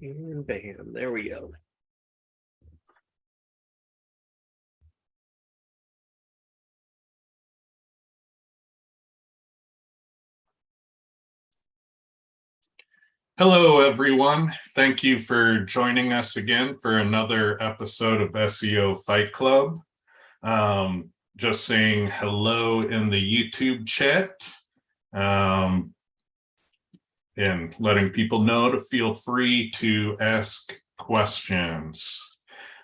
And bam, there we go. Hello, everyone. Thank you for joining us again for another episode of SEO Fight Club. Just saying hello in the YouTube chat and letting people know to feel free to ask questions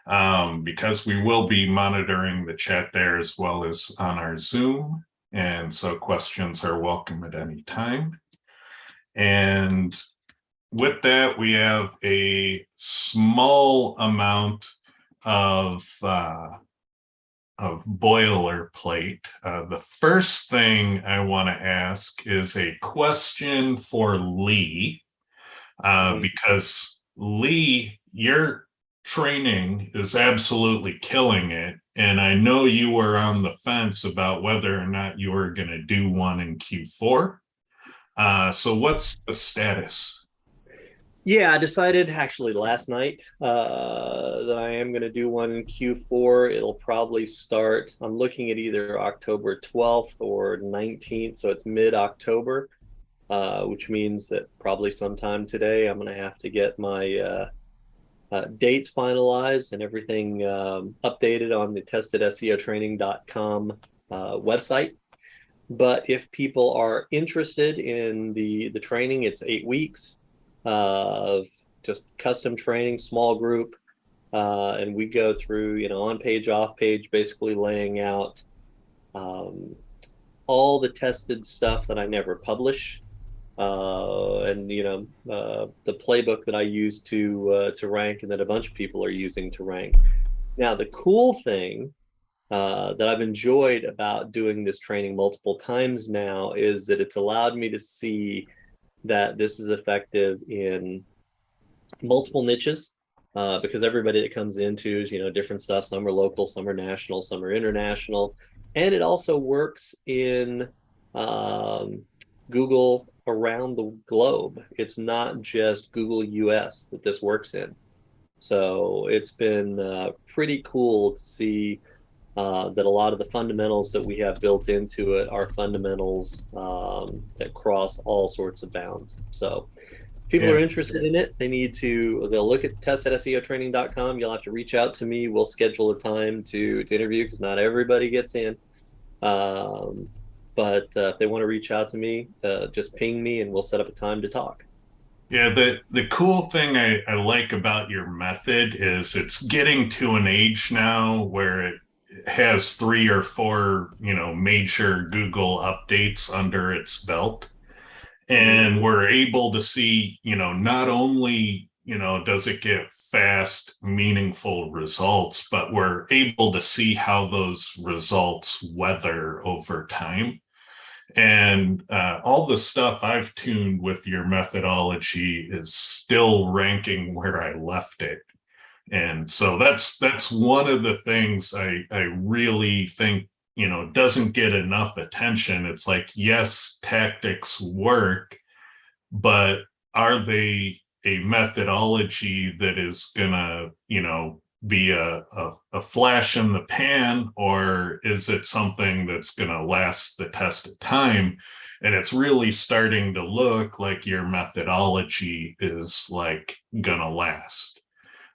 because we will be monitoring the chat there as well as on our Zoom. And so questions are welcome at any time. And with that, we have a small amount of boilerplate. The first thing I want to ask is a question for Lee, because Lee, your training is absolutely killing it. And I know you were on the fence about whether or not you were going to do one in Q4. So what's the status? Yeah, I decided actually last night that I am going to do one in Q4. It'll probably start, I'm looking at either October 12th or 19th, so it's mid-October, which means that probably sometime today I'm going to have to get my dates finalized and everything updated on the testedseotraining.com website. But if people are interested in the training, it's 8 weeks of just custom training, small group, and we go through, on page, off page, basically laying out all the tested stuff that I never publish, and the playbook that I use to rank, and that a bunch of people are using to rank. Now, the cool thing that I've enjoyed about doing this training multiple times now is that it's allowed me to see that this is effective in multiple niches, because everybody that comes into is, different stuff. Some are local, some are national, some are international. And it also works in Google around the globe. It's not just Google US that this works in. So it's been pretty cool to see that a lot of the fundamentals that we have built into it are fundamentals that cross all sorts of bounds. So if people are interested in it, they'll look at test@seotraining.com. You'll have to reach out to me. We'll schedule a time to interview, because not everybody gets in. But if they want to reach out to me, just ping me and we'll set up a time to talk. Yeah, the cool thing I like about your method is it's getting to an age now where it has 3 or 4, major Google updates under its belt. And we're able to see, not only, does it get fast, meaningful results, but we're able to see how those results weather over time. And all the stuff I've tuned with your methodology is still ranking where I left it. And so that's one of the things I really think, doesn't get enough attention. It's like, yes, tactics work, but are they a methodology that is gonna, be a flash in the pan, or is it something that's gonna last the test of time? And it's really starting to look like your methodology is like gonna last.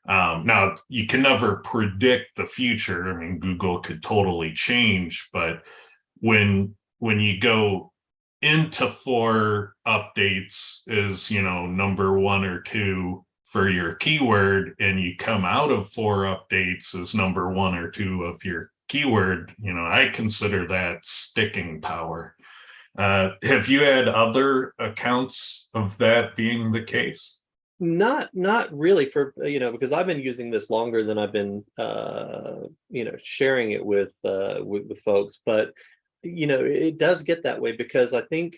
Now, you can never predict the future. I mean, Google could totally change, but when you go into 4 updates as, number 1 or 2 for your keyword, and you come out of 4 updates as number 1 or 2 of your keyword, I consider that sticking power. Have you had other accounts of that being the case? Not really, for because I've been using this longer than I've been sharing it with folks, but it does get that way, because I think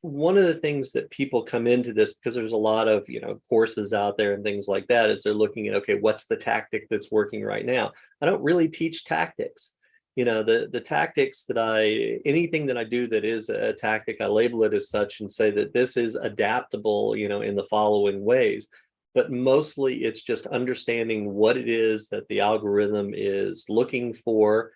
one of the things that people come into this, because there's a lot of courses out there and things like that, is they're looking at, okay, what's the tactic that's working right now? I don't really teach tactics. The tactics anything that I do that is a tactic, I label it as such and say that this is adaptable, in the following ways. but mostly it's just understanding what it is that the algorithm is looking for.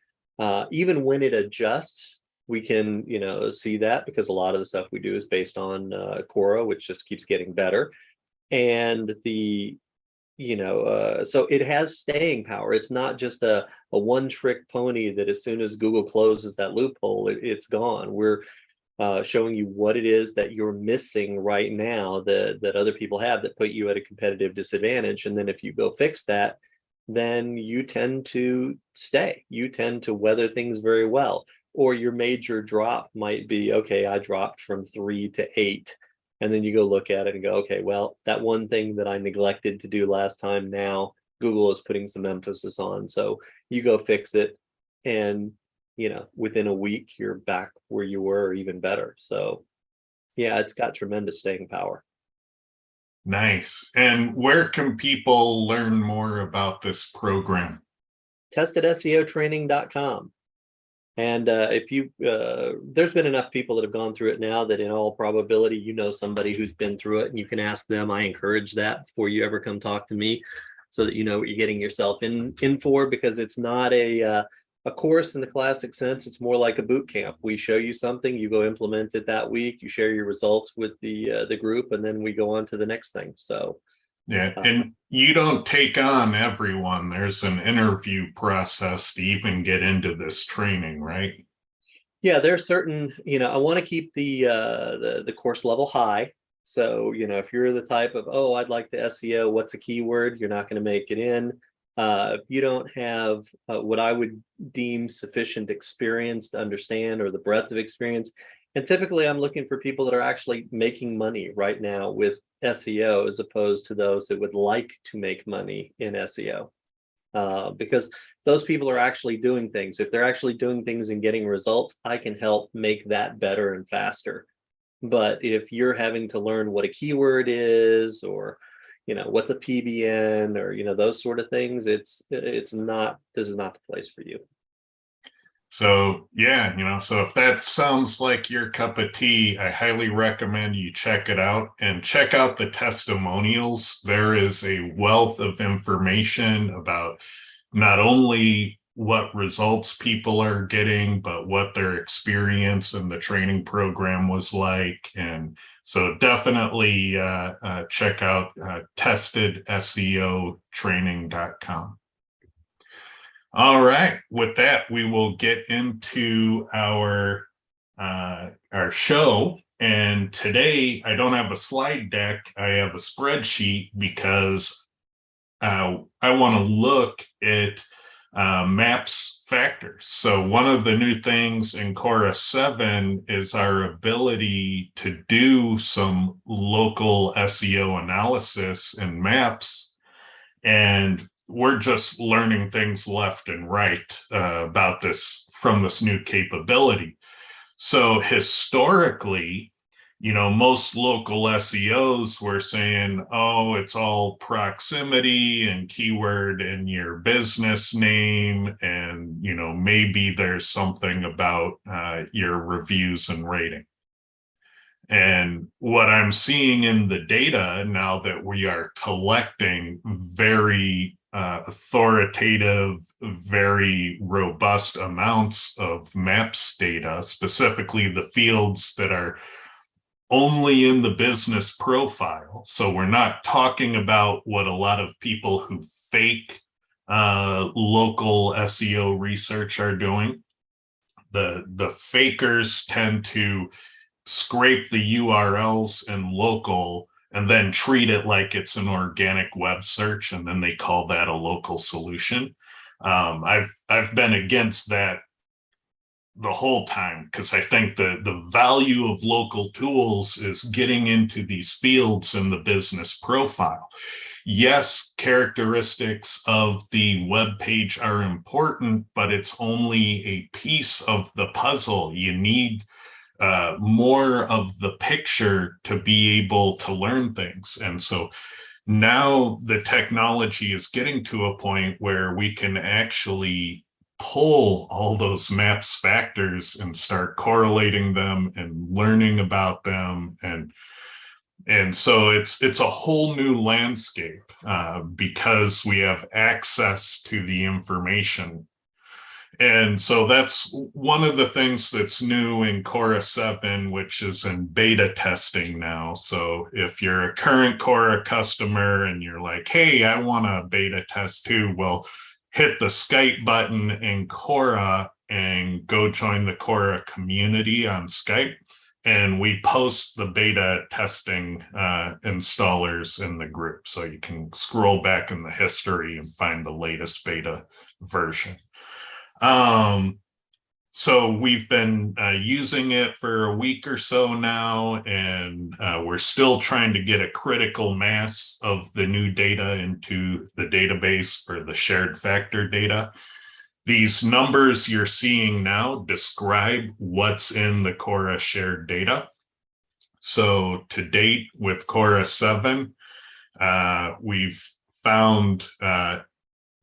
Even when it adjusts, we can, see that, because a lot of the stuff we do is based on Quora, which just keeps getting better. And so it has staying power. It's not just a one trick pony that as soon as Google closes that loophole, it's gone. We're showing you what it is that you're missing right now that other people have that put you at a competitive disadvantage. And then if you go fix that, then you tend to stay. You tend to weather things very well. Or your major drop might be, okay, I dropped from 3 to 8. And then you go look at it and go, okay, well, that one thing that I neglected to do last time, now Google is putting some emphasis on. So you go fix it, and within a week you're back where you were, or even better. So yeah, it's got tremendous staying power. Nice. And where can people learn more about this program? testedseotraining.com. And if you, there's been enough people that have gone through it now that in all probability, somebody who's been through it, and you can ask them. I encourage that before you ever come talk to me, so that you know what you're getting yourself in for, because it's not a course in the classic sense. It's more like a boot camp. We show you something, you go implement it that week, you share your results with the group, and then we go on to the next thing. So yeah, and you don't take on everyone. There's an interview process to even get into this training, right? Yeah, there's certain, I want to keep the course level high. So, if you're the type of, oh, I'd like the SEO, what's a keyword, you're not going to make it in. If you don't have what I would deem sufficient experience to understand, or the breadth of experience, and typically I'm looking for people that are actually making money right now with SEO, as opposed to those that would like to make money in SEO. Because those people are actually doing things. If they're actually doing things and getting results, I can help make that better and faster. But if you're having to learn what a keyword is, or what's a PBN, or those sort of things, it's not, this is not the place for you. So yeah, so if that sounds like your cup of tea, I highly recommend you check it out, and check out the testimonials. There is a wealth of information about not only what results people are getting, but what their experience in the training program was like. And so definitely check out testedseotraining.com. All right. With that, we will get into our show. And today, I don't have a slide deck. I have a spreadsheet, because I want to look at maps factors. So one of the new things in Quora 7 is our ability to do some local SEO analysis in maps. And we're just learning things left and right about this from this new capability. So historically, most local SEOs were saying, oh, it's all proximity and keyword in your business name. And, maybe there's something about your reviews and rating. And what I'm seeing in the data now that we are collecting very authoritative, very robust amounts of maps data, specifically the fields that are only in the business profile. So we're not talking about what a lot of people who fake local SEO research are doing. The fakers tend to scrape the URLs in local and then treat it like it's an organic web search, and then they call that a local solution. I've been against that the whole time, because I think the value of local tools is getting into these fields in the business profile. Yes, characteristics of the web page are important, but it's only a piece of the puzzle. You need more of the picture to be able to learn things. And so now the technology is getting to a point where we can actually pull all those maps factors and start correlating them and learning about them. And And so it's a whole new landscape because we have access to the information. And so that's one of the things that's new in Cora 7, which is in beta testing now. So if you're a current Cora customer and you're like, hey, I want a beta test too, well, hit the Skype button in Cora and go join the Cora community on Skype. And we post the beta testing installers in the group. So you can scroll back in the history and find the latest beta version. Um, so we've been using it for a week or so now, and we're still trying to get a critical mass of the new data into the database for the shared factor data. These numbers you're seeing now describe what's in the Cora shared data. So to date with Cora 7, we've found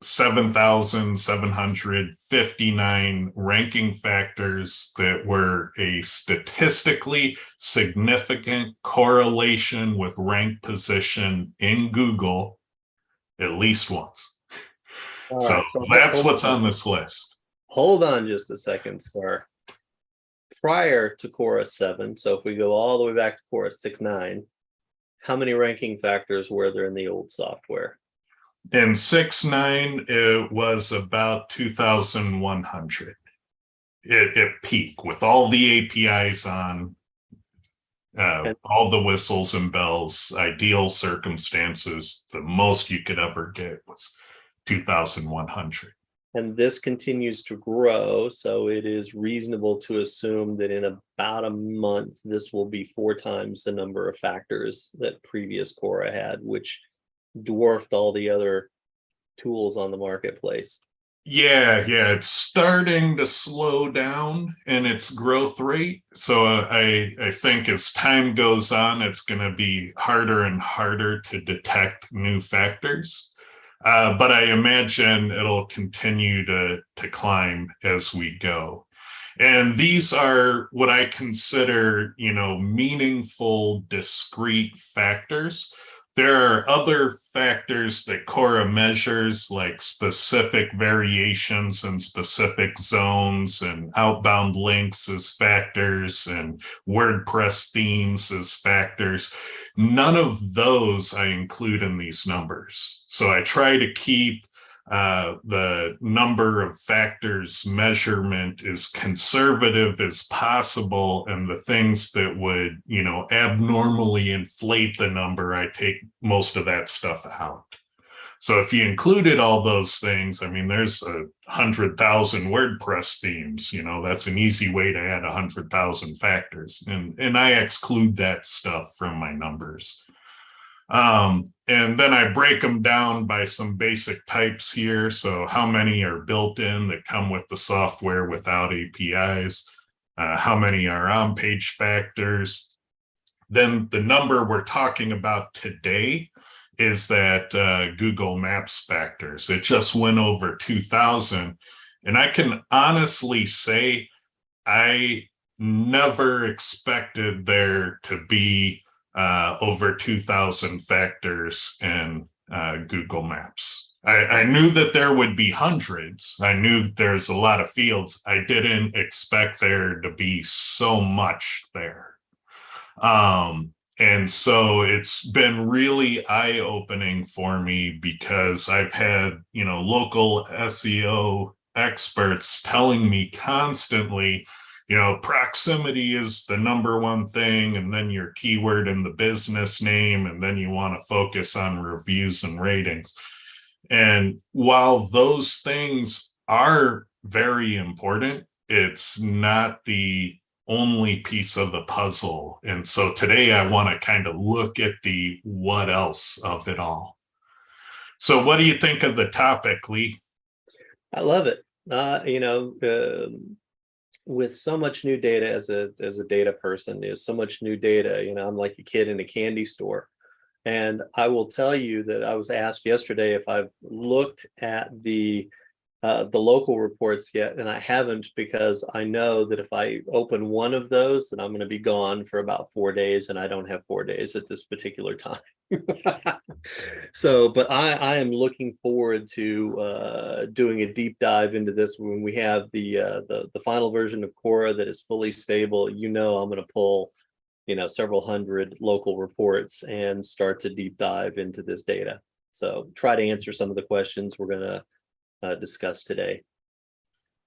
7,759 ranking factors that were a statistically significant correlation with rank position in Google at least once. All So right, so that's what's on this list. hold on just a second, sir. Prior to Cora 7, so if we go all the way back to Cora 6.9, how many ranking factors were there in the old software? In 6.9, it was about 2,100 at peak with all the APIs on, And all the whistles and bells, ideal circumstances. The most you could ever get was 2,100. and this continues to grow, so it is reasonable to assume that in about a month, this will be 4 times the number of factors that previous Cora had, which dwarfed all the other tools on the marketplace. Yeah, it's starting to slow down in its growth rate. So I think as time goes on, it's going to be harder and harder to detect new factors. But I imagine it'll continue to climb as we go. And these are what I consider, meaningful, discrete factors. There are other factors that Cora measures, like specific variations in specific zones and outbound links as factors and WordPress themes as factors. None of those I include in these numbers. So I try to keep the number of factors measurement as conservative as possible, and the things that would abnormally inflate the number, I take most of that stuff out. So if you included all those things, I mean, there's 100,000 WordPress themes. That's an easy way to add 100,000 factors, and I exclude that stuff from my numbers. And then I break them down by some basic types here. So how many are built in that come with the software without APIs? How many are on-page factors? Then the number we're talking about today is that Google Maps factors. It just went over 2,000. And I can honestly say I never expected there to be over 2,000 factors in Google Maps. I knew that there would be hundreds. I knew there's a lot of fields. I didn't expect there to be so much there. And so it's been really eye-opening for me, because I've had, local SEO experts telling me constantly, proximity is the number one thing, and then your keyword and the business name, and then you want to focus on reviews and ratings. And while those things are very important, it's not the only piece of the puzzle. And so today I want to kind of look at the what else of it all. So what do you think of the topic, Lee? I love it. With so much new data, as a data person, there's so much new data. I'm like a kid in a candy store. And I will tell you that I was asked yesterday if I've looked at the the local reports yet, and I haven't because I know that if I open one of those, then I'm going to be gone for about 4 days, and I don't have 4 days at this particular time. So, but I am looking forward to doing a deep dive into this when we have the final version of Quora that is fully stable. I'm going to pull several hundred local reports and start to deep dive into this data. So try to answer some of the questions we're going to discuss today.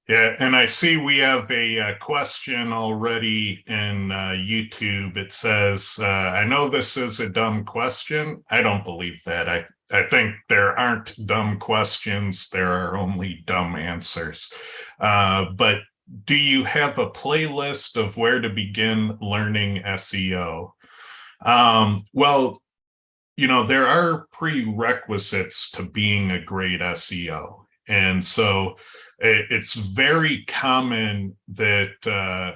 Yeah, and I see we have a question already in YouTube. It says, I know this is a dumb question. I don't believe that. I think there aren't dumb questions. There are only dumb answers. But do you have a playlist of where to begin learning SEO? Well, there are prerequisites to being a great SEO. And so it's very common that,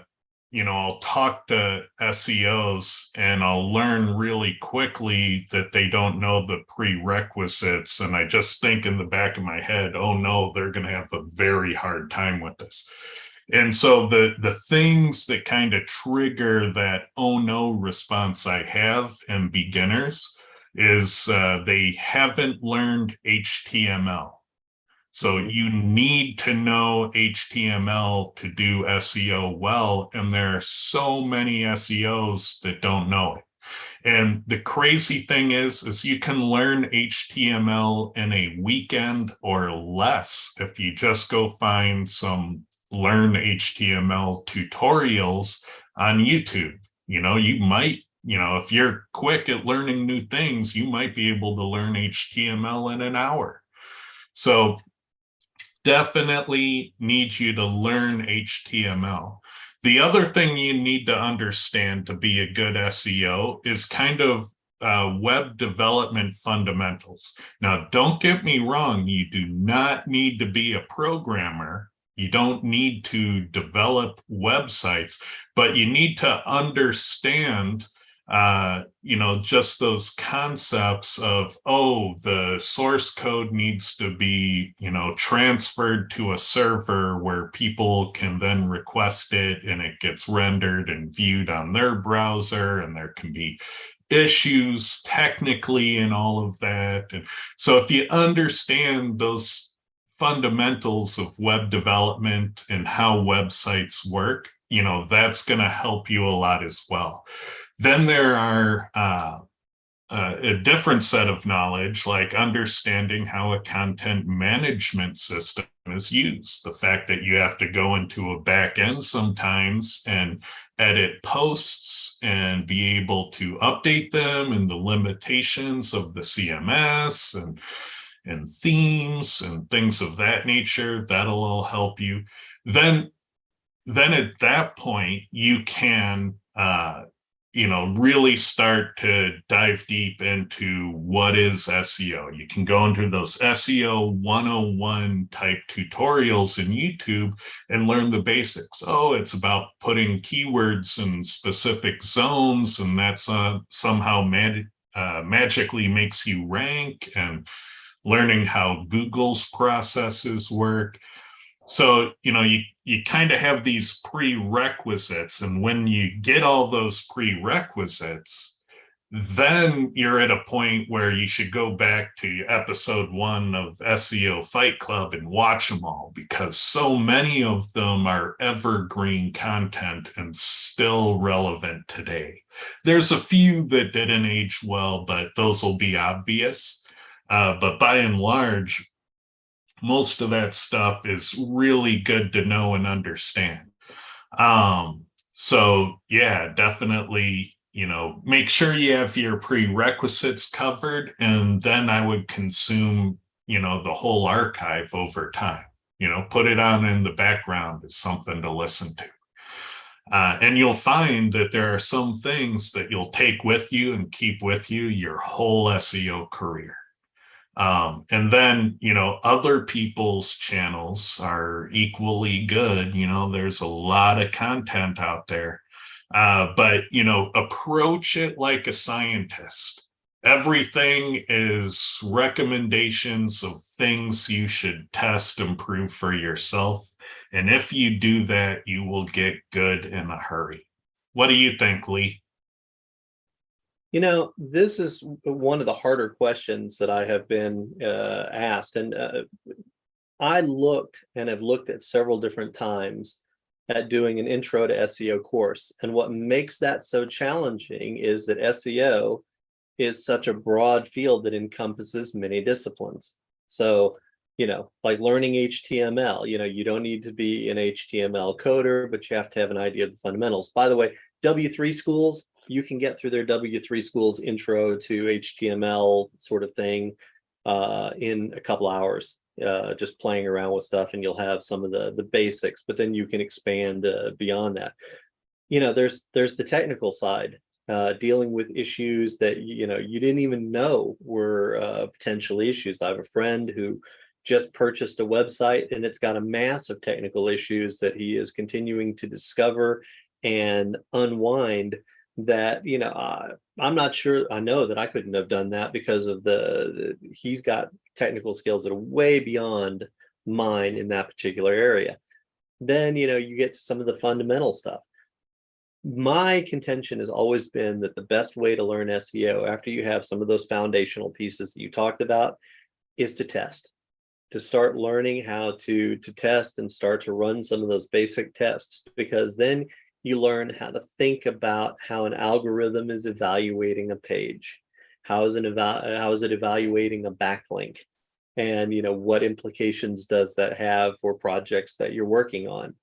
I'll talk to SEOs and I'll learn really quickly that they don't know the prerequisites. And I just think in the back of my head, oh no, they're going to have a very hard time with this. And so the things that kind of trigger that oh no response I have in beginners is they haven't learned HTML. So you need to know HTML to do SEO well, and there are so many SEOs that don't know it. And the crazy thing is you can learn HTML in a weekend or less if you just go find some learn HTML tutorials on YouTube. You might, if you're quick at learning new things, you might be able to learn HTML in an hour. So definitely need you to learn HTML. The other thing you need to understand to be a good SEO is kind of web development fundamentals. Now, don't get me wrong, you do not need to be a programmer. You don't need to develop websites, but you need to understand just those concepts of, oh, the source code needs to be, transferred to a server where people can then request it and it gets rendered and viewed on their browser, and there can be issues technically and all of that. And so if you understand those fundamentals of web development and how websites work, that's going to help you a lot as well. Then there are a different set of knowledge, like understanding how a content management system is used. The fact that you have to go into a back end sometimes and edit posts and be able to update them, and the limitations of the CMS and themes and things of that nature, that'll all help you. Then at that point, you can really start to dive deep into what is SEO. You can go into those SEO 101 type tutorials in YouTube and learn the basics. Oh, it's about putting keywords in specific zones, and that's somehow magically makes you rank, and learning how Google's processes work. So, you kind of have these prerequisites, and when you get all those prerequisites, then you're at a point where you should go back to episode 1 of SEO Fight Club and watch them all, because so many of them are evergreen content and still relevant today. There's a few that didn't age well, but those will be obvious. But by and large, most of that stuff is really good to know and understand. So yeah, definitely, make sure you have your prerequisites covered, and then I would consume, the whole archive over time. Put it on in the background as something to listen to. And you'll find that there are some things that you'll take with you and keep with you your whole SEO career. And then, other people's channels are equally good. There's a lot of content out there. But, approach it like a scientist. Everything is recommendations of things you should test and prove for yourself. And if you do that, you will get good in a hurry. What do you think, Lee? This is one of the harder questions that I have been asked. And I looked and have looked at several different times at doing an intro to SEO course. And what makes that so challenging is that SEO is such a broad field that encompasses many disciplines. So, like learning HTML, you don't need to be an HTML coder, but you have to have an idea of the fundamentals. By the way, W3 schools, you can get through their W3 schools intro to HTML sort of thing in a couple hours, just playing around with stuff, and you'll have some of the basics, but then you can expand beyond that. There's the technical side, dealing with issues that you didn't even know were potential issues. I have a friend who just purchased a website, and it's got a massive technical issues that he is continuing to discover and unwind. That I'm not sure. I know that I couldn't have done that because of he's got technical skills that are way beyond mine in that particular area. Then you get to some of the fundamental stuff. My contention has always been that the best way to learn SEO after you have some of those foundational pieces that you talked about is to test, to start learning how to test and start to run some of those basic tests, because then you learn how to think about how an algorithm is evaluating a page. How is it evaluating a backlink? And what implications does that have for projects that you're working on?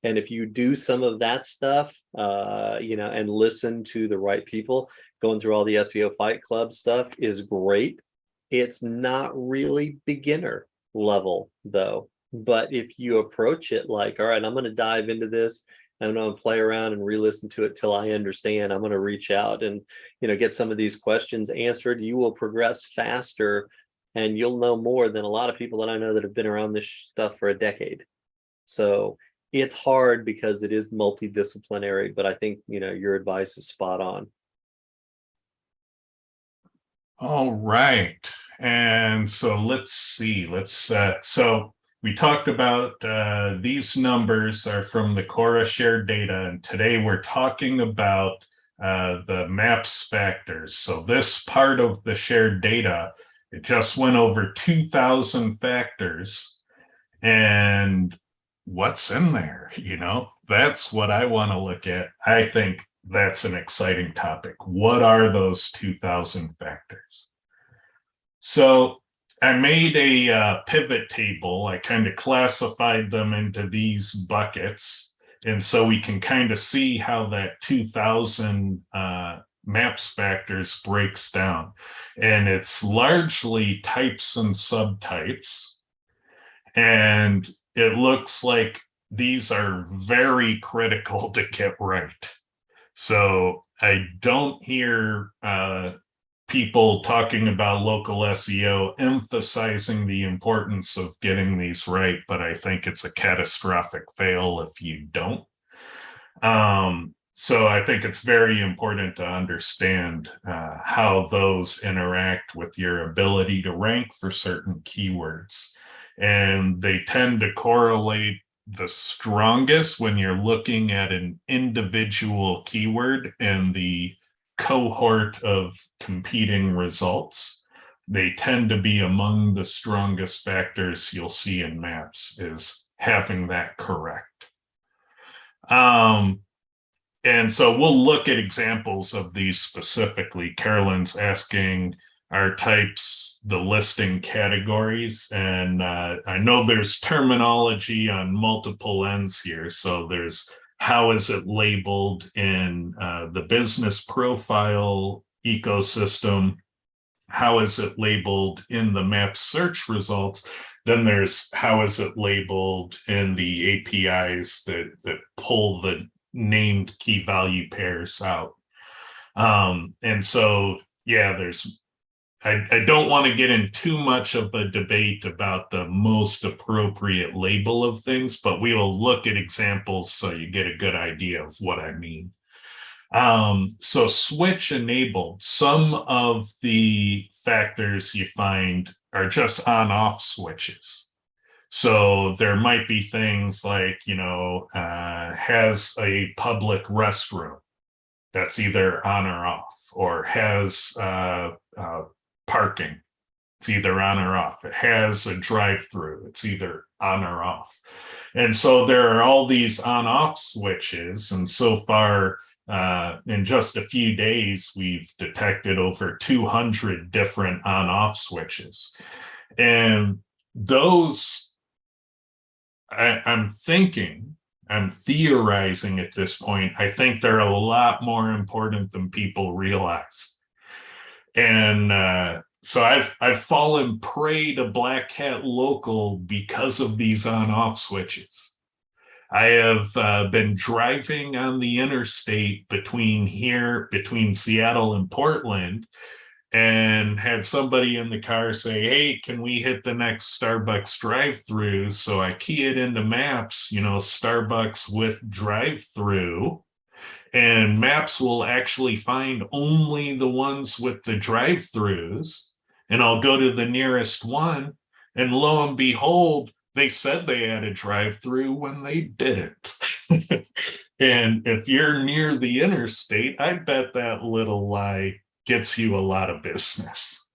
And if you do some of that stuff, and listen to the right people, going through all the SEO Fight Club stuff is great. It's not really beginner level though. But if you approach it like, all right, I'm going to dive into this, I'm going to play around and re-listen to it till I understand. I'm going to reach out and, get some of these questions answered. You will progress faster, and you'll know more than a lot of people that I know that have been around this stuff for a decade. So it's hard because it is multidisciplinary, but I think, your advice is spot on. All right. And so let's see. So we talked about these numbers are from the Cora shared data, and today we're talking about the MAPS factors. So this part of the shared data, it just went over 2,000 factors, and what's in there? That's what I want to look at. I think that's an exciting topic. What are those 2,000 factors? So I made a pivot table. I kind of classified them into these buckets. And so we can kind of see how that 2,000 MAPS factors breaks down. And it's largely types and subtypes. And it looks like these are very critical to get right. So I don't hear people talking about local SEO emphasizing the importance of getting these right, but I think it's a catastrophic fail if you don't. So I think it's very important to understand how those interact with your ability to rank for certain keywords. And they tend to correlate the strongest when you're looking at an individual keyword and the cohort of competing results. They tend to be among the strongest factors you'll see in MAPS, is having that correct. And so we'll look at examples of these specifically. Carolyn's asking, are types the listing categories? And I know there's terminology on multiple ends here. So there's how is it labeled in the business profile ecosystem? How is it labeled in the map search results? Then there's how is it labeled in the APIs that pull the named key value pairs out. And so, yeah, I don't want to get in too much of a debate about the most appropriate label of things, but we will look at examples so you get a good idea of what I mean. So switch enabled, some of the factors you find are just on off switches. So there might be things like, has a public restroom that's either on or off, or has parking, it's either on or off. It has a drive through, it's either on or off. And so there are all these on off switches. And so far, in just a few days, we've detected over 200 different on off switches. And those, I'm thinking, I'm theorizing at this point, I think they're a lot more important than people realize. And so I've fallen prey to Black Hat Local because of these on-off switches. I have been driving on the interstate between Seattle and Portland, and had somebody in the car say, "Hey, can we hit the next Starbucks drive-through?" So I key it into Maps, Starbucks with drive-through, and Maps will actually find only the ones with the drive-throughs, and I'll go to the nearest one, and lo and behold, they said they had a drive-through when they didn't. And if you're near the interstate, I bet that little lie gets you a lot of business.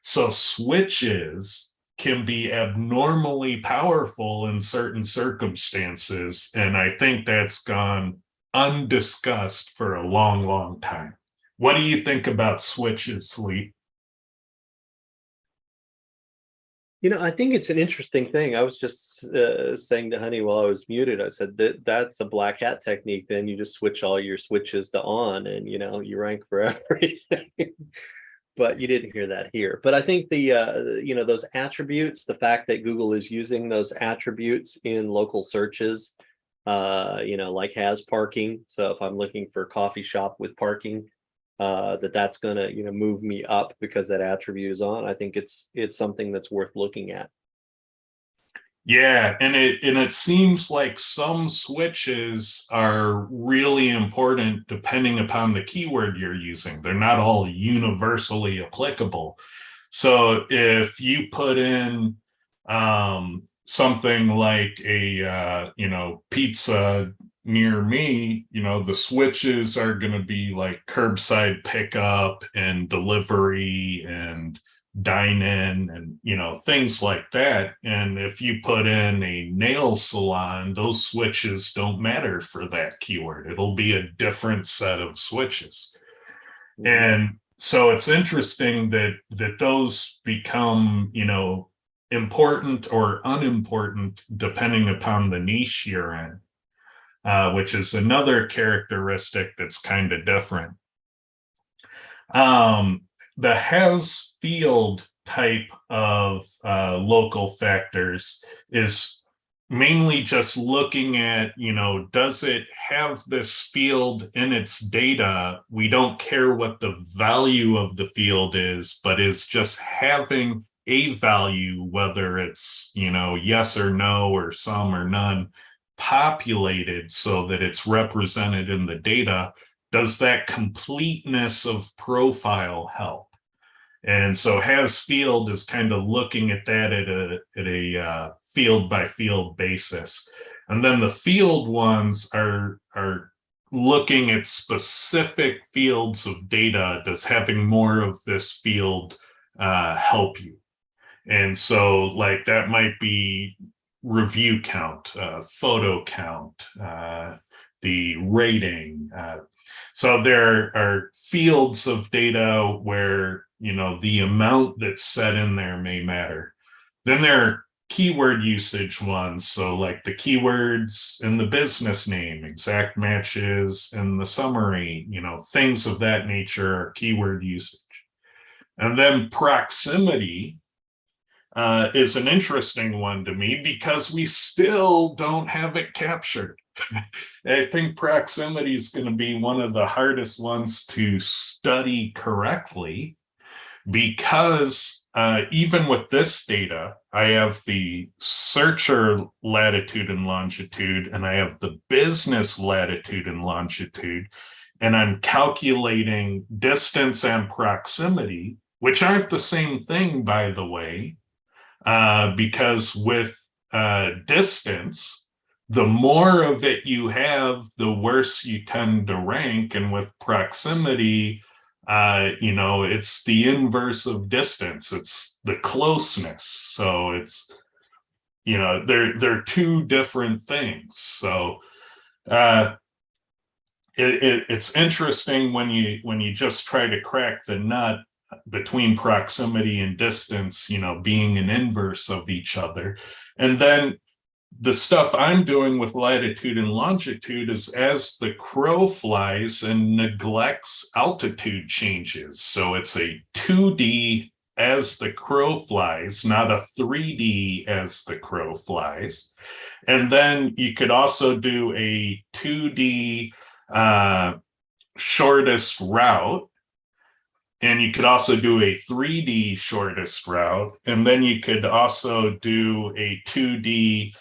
So switches can be abnormally powerful in certain circumstances, and I think that's gone undiscussed for a long, long time. What do you think about switches, Lee? I think it's an interesting thing. I was just saying to Honey while I was muted, I said that's a black hat technique. Then you just switch all your switches to on, and you rank for everything. But you didn't hear that here. But I think those attributes, the fact that Google is using those attributes in local searches, like has parking. So if I'm looking for coffee shop with parking, that's gonna move me up because that attribute is on. I think it's something that's worth looking at. Yeah, and it seems like some switches are really important depending upon the keyword you're using. They're not all universally applicable. So if you put in something like a pizza near me, the switches are going to be like curbside pickup and delivery and dine in and things like that. And if you put in a nail salon, those switches don't matter for that keyword. It'll be a different set of switches. Mm-hmm. And so it's interesting that those become important or unimportant depending upon the niche you're in, which is another characteristic that's kind of different. The has field type of local factors is mainly just looking at, does it have this field in its data? We don't care what the value of the field is, but is just having a value, whether it's, yes or no, or some or none, populated so that it's represented in the data. Does that completeness of profile help? And so has field is kind of looking at that at a field by field basis. And then the field ones are looking at specific fields of data. Does having more of this field help you? And so like that might be review count, photo count, the rating. So there are fields of data where the amount that's set in there may matter. Then there are keyword usage ones. So like the keywords in the business name, exact matches in the summary, things of that nature are keyword usage. And then proximity is an interesting one to me because we still don't have it captured. I think proximity is going to be one of the hardest ones to study correctly because even with this data, I have the searcher latitude and longitude, and I have the business latitude and longitude. and I'm calculating distance and proximity, which aren't the same thing, by the way, because with distance, the more of it you have, the worse you tend to rank. And with proximity, it's the inverse of distance. It's the closeness. So it's, they're two different things. So uh, it's interesting when you just try to crack the nut between proximity and distance, being an inverse of each other. And then the stuff I'm doing with latitude and longitude is as the crow flies and neglects altitude changes. So it's a 2D as the crow flies, not a 3D as the crow flies. And then you could also do a 2D shortest route, and you could also do a 3D shortest route, and then you could also do a 2D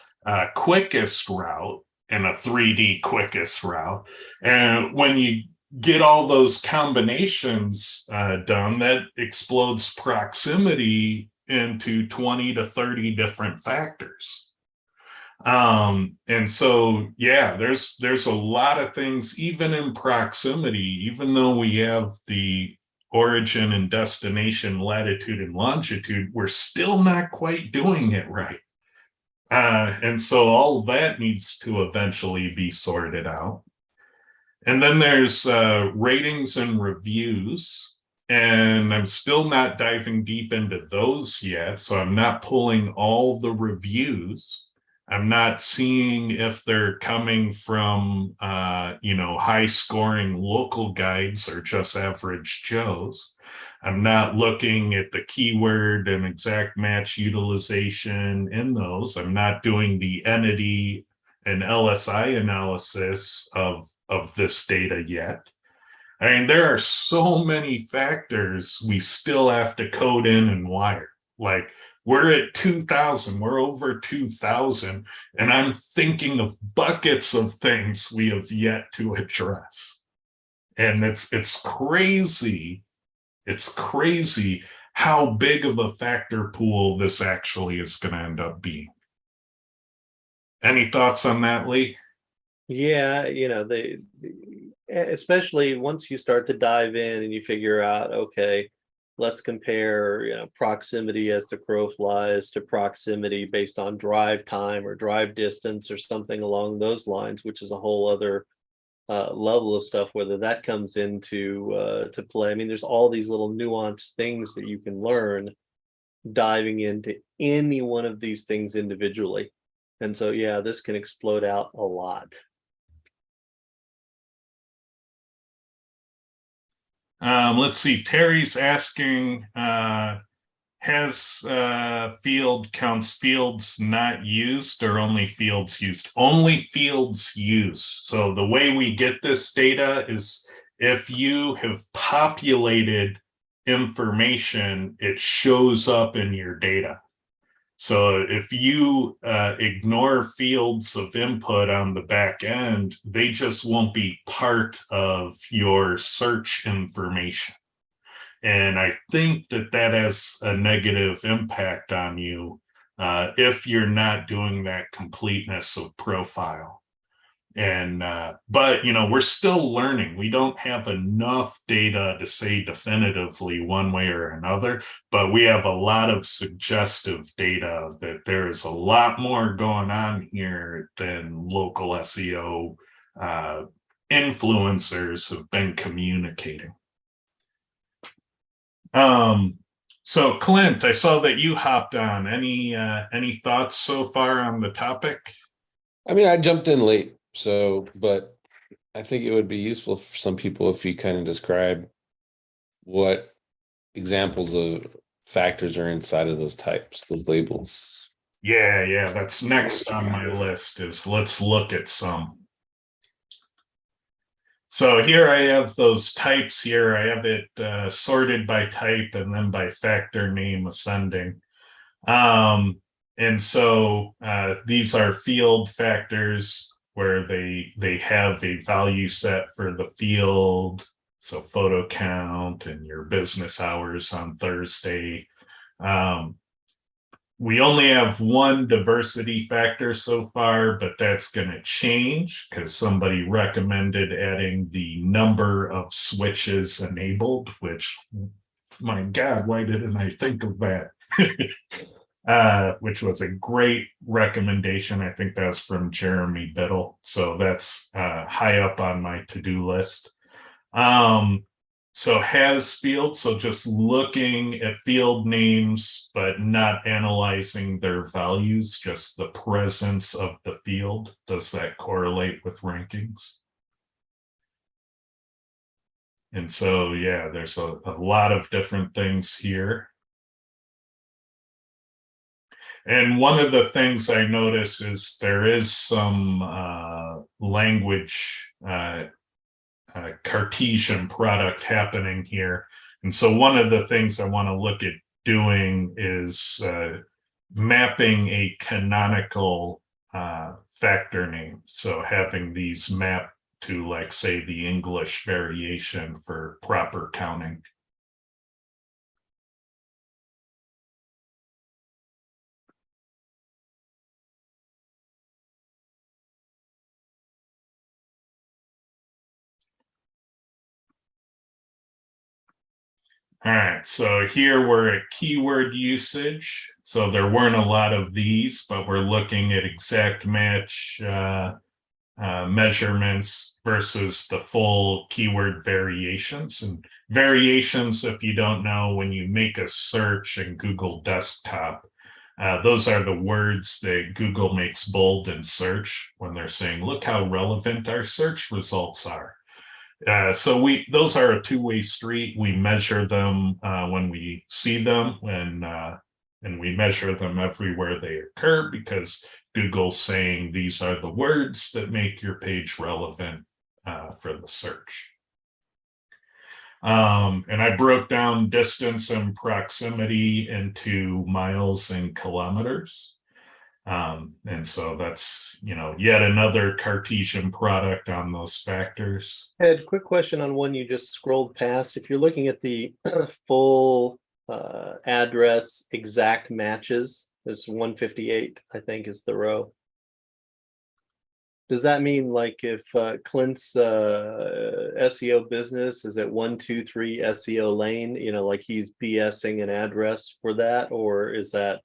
quickest route and a 3D quickest route. And when you get all those combinations done, that explodes proximity into 20 to 30 different factors. And so, yeah, there's a lot of things, even in proximity, even though we have the origin and destination, latitude and longitude, we're still not quite doing it right. And so all of that needs to eventually be sorted out. And then there's ratings and reviews, and I'm still not diving deep into those yet. So I'm not pulling all the reviews. I'm not seeing if they're coming from, high scoring local guides or just average Joes. I'm not looking at the keyword and exact match utilization in those. I'm not doing the entity and LSI analysis of this data yet. I mean, there are so many factors we still have to code in and wire. Like, we're at 2,000, we're over 2,000, and I'm thinking of buckets of things we have yet to address. And it's crazy. It's crazy how big of a factor pool this actually is going to end up being. Any thoughts on that, Lee? Yeah, they especially once you start to dive in and you figure out, okay, let's compare, proximity as the crow flies to proximity based on drive time or drive distance or something along those lines, which is a whole other level of stuff, whether that comes into to play. I mean, there's all these little nuanced things that you can learn diving into any one of these things individually. And so, yeah, this can explode out a lot. Let's see. Terry's asking, has field counts fields not used or only fields used? Only fields used. So the way we get this data is if you have populated information, it shows up in your data. So if you ignore fields of input on the back end, they just won't be part of your search information. And I think that has a negative impact on you if you're not doing that completeness of profile. And but we're still learning. We don't have enough data to say definitively one way or another, but we have a lot of suggestive data that there is a lot more going on here than local SEO influencers have been communicating. So Clint, I saw that you hopped on. Any thoughts so far on the topic? I mean, I jumped in late, but I think it would be useful for some people if you kind of describe what examples of factors are inside of those types, those labels. Yeah, that's next on my list is let's look at some. So here I have those types here. I have it sorted by type and then by factor name ascending. And so these are field factors where they have a value set for the field, so photo count and your business hours on Thursday. We only have one diversity factor so far, but that's going to change because somebody recommended adding the number of switches enabled, which, my God, why didn't I think of that? Which was a great recommendation. I think that's from Jeremy Biddle. So that's high up on my to-do list. So has field, so just looking at field names, but not analyzing their values, just the presence of the field. Does that correlate with rankings? And so, yeah, there's a lot of different things here. And one of the things I noticed is there is some language Cartesian product happening here. And so one of the things I want to look at doing is mapping a canonical factor name. So having these map to, like, say, the English variation for proper counting. All right, so here we're at keyword usage. So there weren't a lot of these, but we're looking at exact match measurements versus the full keyword variations. And variations, if you don't know, when you make a search in Google Desktop, those are the words that Google makes bold in search when they're saying, look how relevant our search results are. So those are a two-way street. We measure them when we see them, and we measure them everywhere they occur, because Google's saying these are the words that make your page relevant for the search. And I broke down distance and proximity into miles and kilometers. And so that's, yet another Cartesian product on those factors. Ed, quick question on one you just scrolled past. If you're looking at the full address exact matches, there's 158, I think, is the row. Does that mean, like, if Clint's SEO business is at 123 SEO lane, like he's BSing an address for that, or is that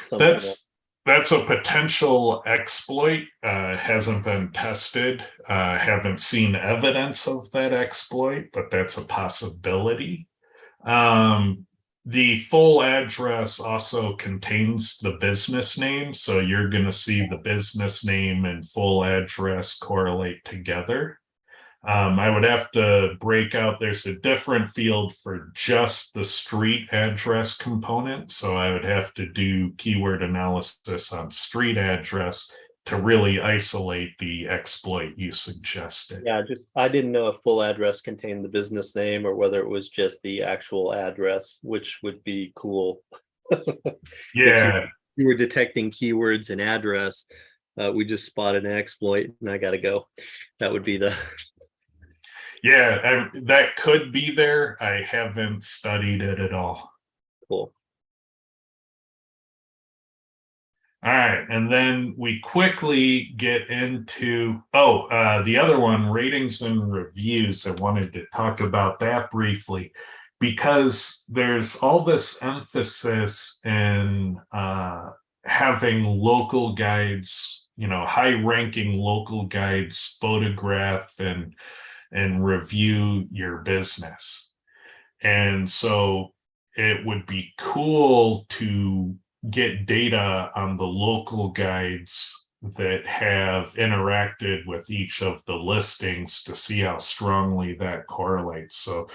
something else? That's a potential exploit. Hasn't been tested. Haven't seen evidence of that exploit, but that's a possibility. The full address also contains the business name, so you're going to see the business name and full address correlate together. I would have to break out, there's a different field for just the street address component. So I would have to do keyword analysis on street address to really isolate the exploit you suggested. Yeah, I didn't know if full address contained the business name or whether it was just the actual address, which would be cool. Yeah. If you were detecting keywords and address, we just spotted an exploit and I got to go. That would be the... Yeah, that could be there. I haven't studied it at all. Cool. All right, and then we quickly get into, the other one, ratings and reviews. I wanted to talk about that briefly, because there's all this emphasis in having local guides, high-ranking local guides photograph and review your business. And so it would be cool to get data on the local guides that have interacted with each of the listings to see how strongly that correlates. So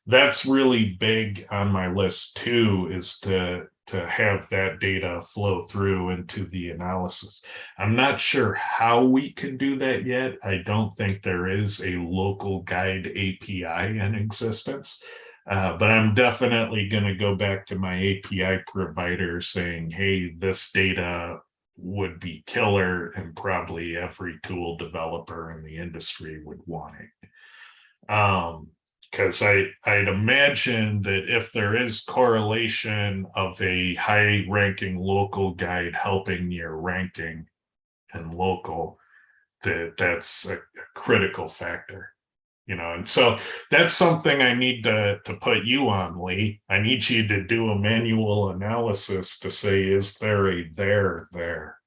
that's really big on my list too, is to have that data flow through into the analysis. I'm not sure how we can do that yet. I don't think there is a local guide API in existence, but I'm definitely going to go back to my API provider saying, hey, this data would be killer, and probably every tool developer in the industry would want it. Because I'd imagine that if there is correlation of a high ranking local guide helping your ranking in local, that's a critical factor. And so that's something I need to put you on, Lee. I need you to do a manual analysis to say, is there a there?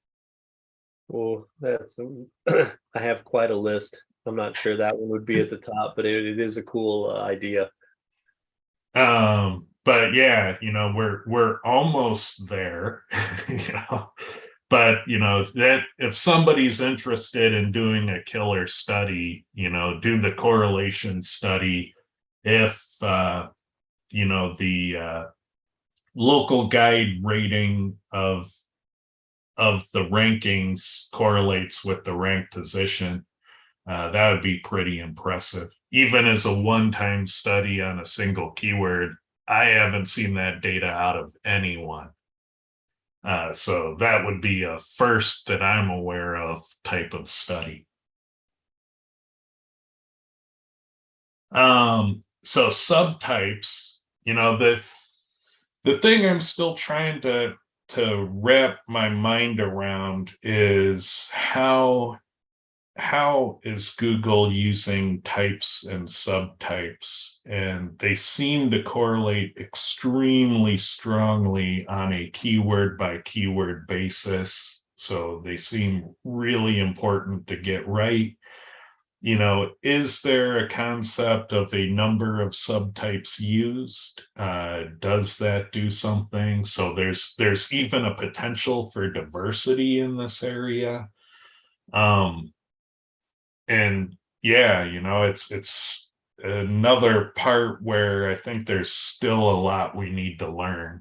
Well, that's I have quite a list. I'm not sure that one would be at the top, but it is a cool idea. But yeah, we're almost there. But that if somebody's interested in doing a killer study, do the correlation study. If the local guide rating of the rankings correlates with the rank position, that would be pretty impressive. Even as a one-time study on a single keyword, I haven't seen that data out of anyone. So that would be a first that I'm aware of type of study. So subtypes, the thing I'm still trying to wrap my mind around is how is Google using types and subtypes, and they seem to correlate extremely strongly on a keyword by keyword basis. So they seem really important to get right. Is there a concept of a number of subtypes used? Does that do something? So there's even a potential for diversity in this area. And yeah, it's another part where I think there's still a lot we need to learn.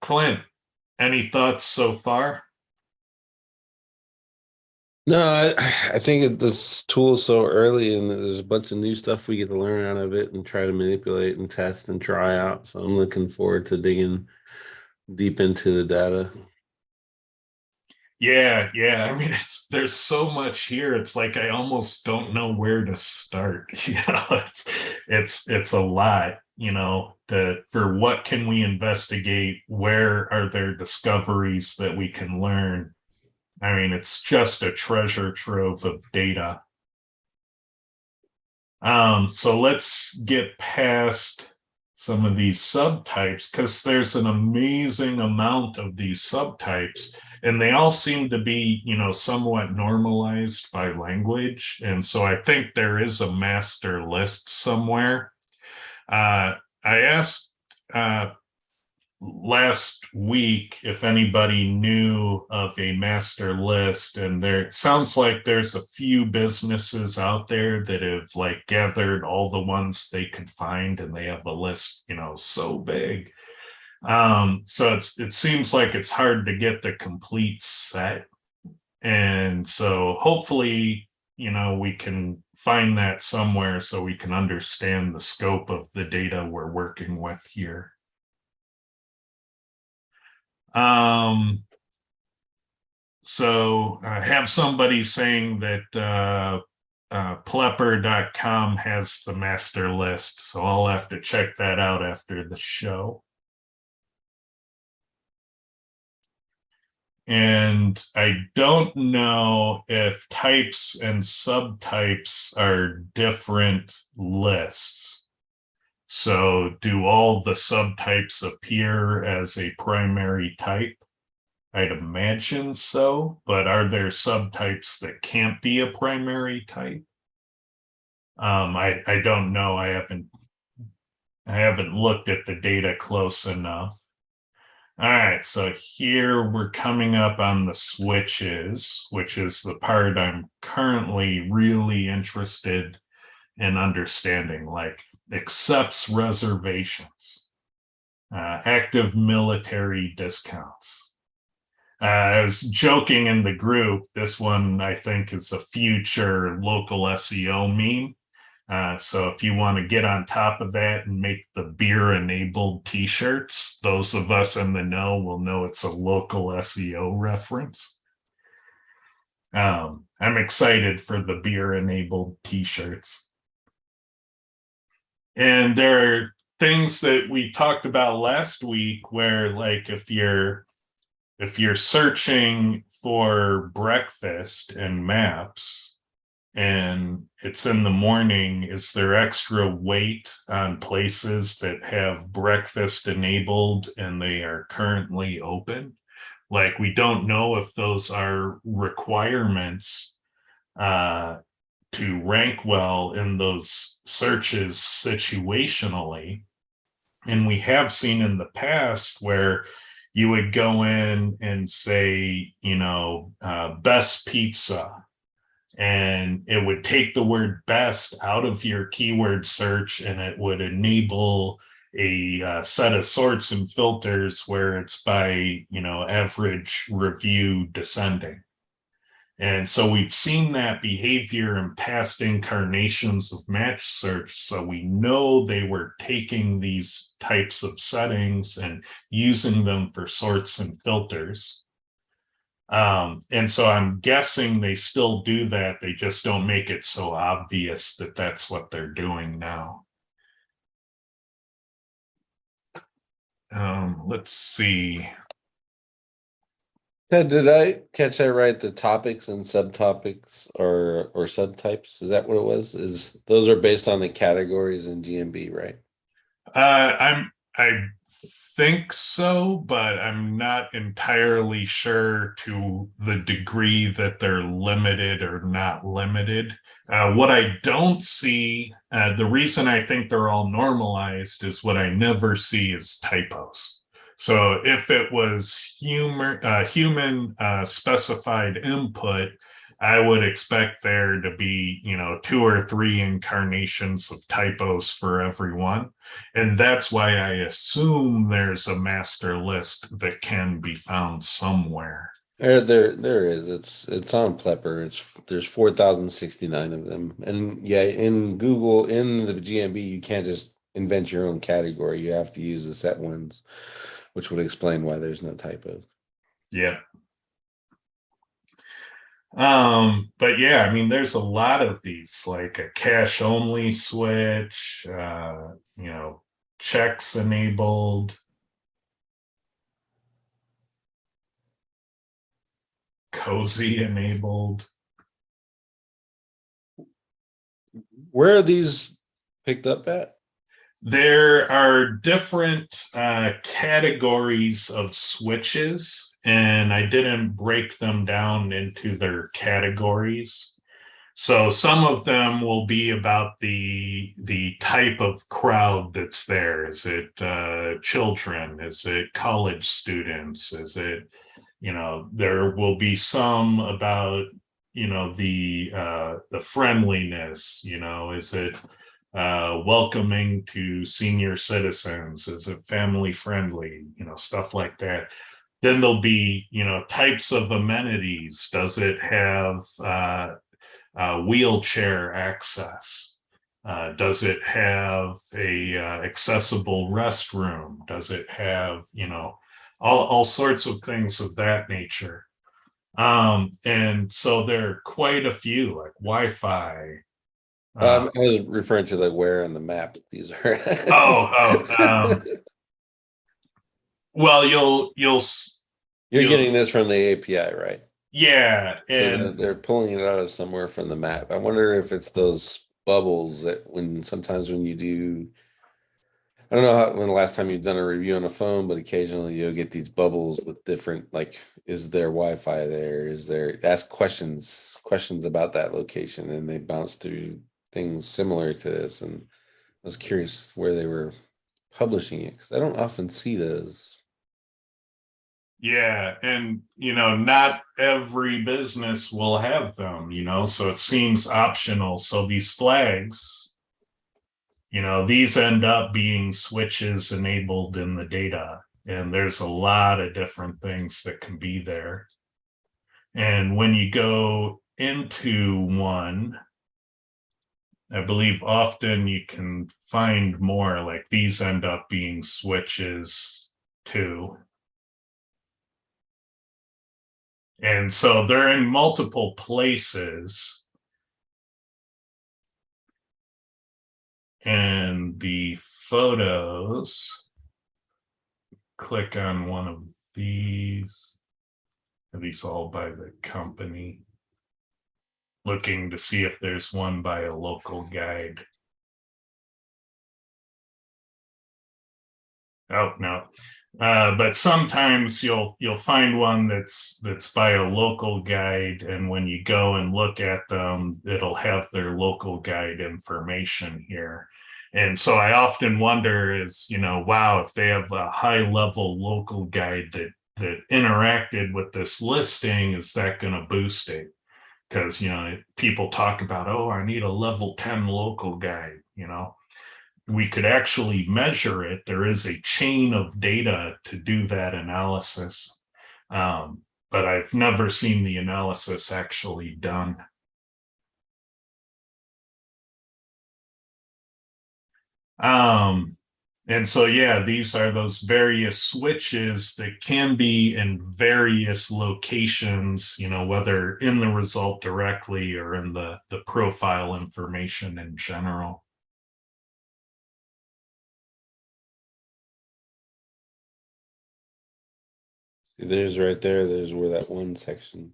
Clint, any thoughts so far? No, I think this tool is so early, and there's a bunch of new stuff we get to learn out of it and try to manipulate and test and try out. So I'm looking forward to digging deep into the data. Yeah. I mean, there's so much here. It's like I almost don't know where to start. It's a lot. For what can we investigate? Where are there discoveries that we can learn? I mean, it's just a treasure trove of data. So let's get past some of these subtypes, because there's an amazing amount of these subtypes, and they all seem to be, somewhat normalized by language. And so I think there is a master list somewhere. I asked last week if anybody knew of a master list, and it sounds like there's a few businesses out there that have like gathered all the ones they could find, and they have a list so big. So it seems like it's hard to get the complete set, and so hopefully we can find that somewhere so we can understand the scope of the data we're working with here. So I have somebody saying that plepper.com has the master list, so I'll have to check that out after the show. And I don't know if types and subtypes are different lists. So do all the subtypes appear as a primary type? I'd imagine so, but are there subtypes that can't be a primary type? I don't know. I haven't looked at the data close enough. All right, so here we're coming up on the switches, which is the part I'm currently really interested in understanding, like accepts reservations, active military discounts. I was joking in the group, this one I think is a future local SEO meme, So if you want to get on top of that and make the beer enabled t-shirts, those of us in the know will know it's a local SEO reference. I'm excited for the beer enabled t-shirts. And there are things that we talked about last week where, like, if you're searching for breakfast in maps and it's in the morning, is there extra weight on places that have breakfast enabled and they are currently open? Like, we don't know if those are requirements to rank well in those searches situationally. And we have seen in the past where you would go in and say, best pizza, and it would take the word best out of your keyword search and it would enable a set of sorts and filters where it's by, average review descending. And so we've seen that behavior in past incarnations of match search. So we know they were taking these types of settings and using them for sorts and filters. And so I'm guessing they still do that. They just don't make it so obvious that that's what they're doing now. Let's see. Ted, did I catch that right? The topics and subtopics or subtypes? Is that what it was? Is those are based on the categories in GMB, right? I think so, but I'm not entirely sure to the degree that they're limited or not limited. What I don't see, the reason I think they're all normalized is what I never see is typos. So if it was human specified input, I would expect there to be, 2 or 3 incarnations of typos for everyone. And that's why I assume there's a master list that can be found somewhere. There is. It's on Plepper. There's 4,069 of them. And yeah, in Google, in the GMB, you can't just invent your own category. You have to use the set ones, which would explain why there's no typos. Yeah. But yeah, I mean, there's a lot of these, like a cache only switch, checks enabled, cozy enabled. Where are these picked up at? There are different categories of switches, and I didn't break them down into their categories. So some of them will be about the type of crowd that's there. Is it children? Is it college students? Is it, there will be some about, the friendliness, is it welcoming to senior citizens? Is it family friendly? Stuff like that. Then there'll be, types of amenities. Does it have wheelchair access? Does it have a accessible restroom? Does it have, all sorts of things of that nature? And so there are quite a few, like Wi-Fi. I was referring to where on the map these are. Well, you're getting this from the API, right? Yeah, so they're pulling it out of somewhere from the map. I wonder if it's those bubbles that sometimes when you do, I don't know when the last time you've done a review on a phone, but occasionally you'll get these bubbles with different, like, is there Wi-Fi there? Ask questions about that location, and they bounce through things similar to this. And I was curious where they were publishing it because I don't often see those. Yeah, and not every business will have them, so it seems optional. So these flags, these end up being switches enabled in the data, and there's a lot of different things that can be there. And when you go into one, I believe often you can find more, like these end up being switches too. And so they're in multiple places. And the photos, click on one of these. Are these all by the company? Looking to see if there's one by a local guide. Oh no. But sometimes you'll find one that's by a local guide, and when you go and look at them, it'll have their local guide information here. And so I often wonder is, wow, if they have a high level local guide that interacted with this listing, is that going to boost it? Because people talk about, oh, I need a level 10 local guide. We could actually measure it. There is a chain of data to do that analysis. But I've never seen the analysis actually done. And so, yeah, these are those various switches that can be in various locations, whether in the result directly or in the profile information in general. There's right there. There's where that one section.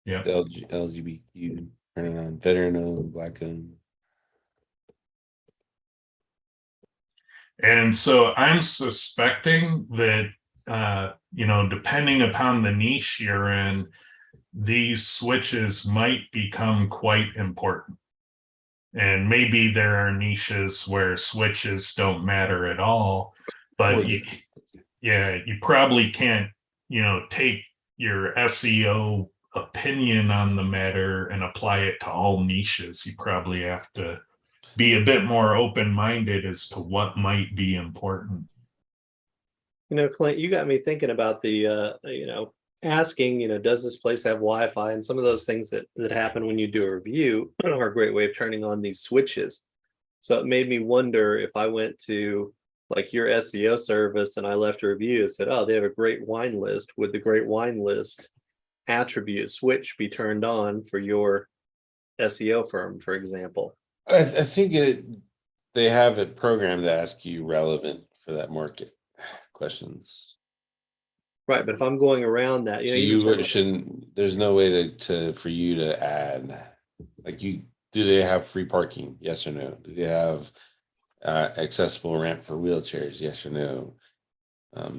Yeah. The LGBTQ, turning on veteran owned, black owned. And so I'm suspecting that, depending upon the niche you're in, these switches might become quite important. And maybe there are niches where switches don't matter at all, but you probably can't, take your SEO opinion on the matter and apply it to all niches. You probably have to be a bit more open-minded as to what might be important. Clint, you got me thinking about the, asking, does this place have Wi-Fi? And some of those things that happen when you do a review are a great way of turning on these switches. So it made me wonder if I went to like your SEO service and I left a review and said, oh, they have a great wine list. Would the great wine list attribute switch be turned on for your SEO firm, for example? I think they have it programmed to ask you relevant for that market questions. Right, but if I'm going around that, So you shouldn't. There's no way for you to add. Like do they have free parking? Yes or no? Do they have accessible ramp for wheelchairs? Yes or no?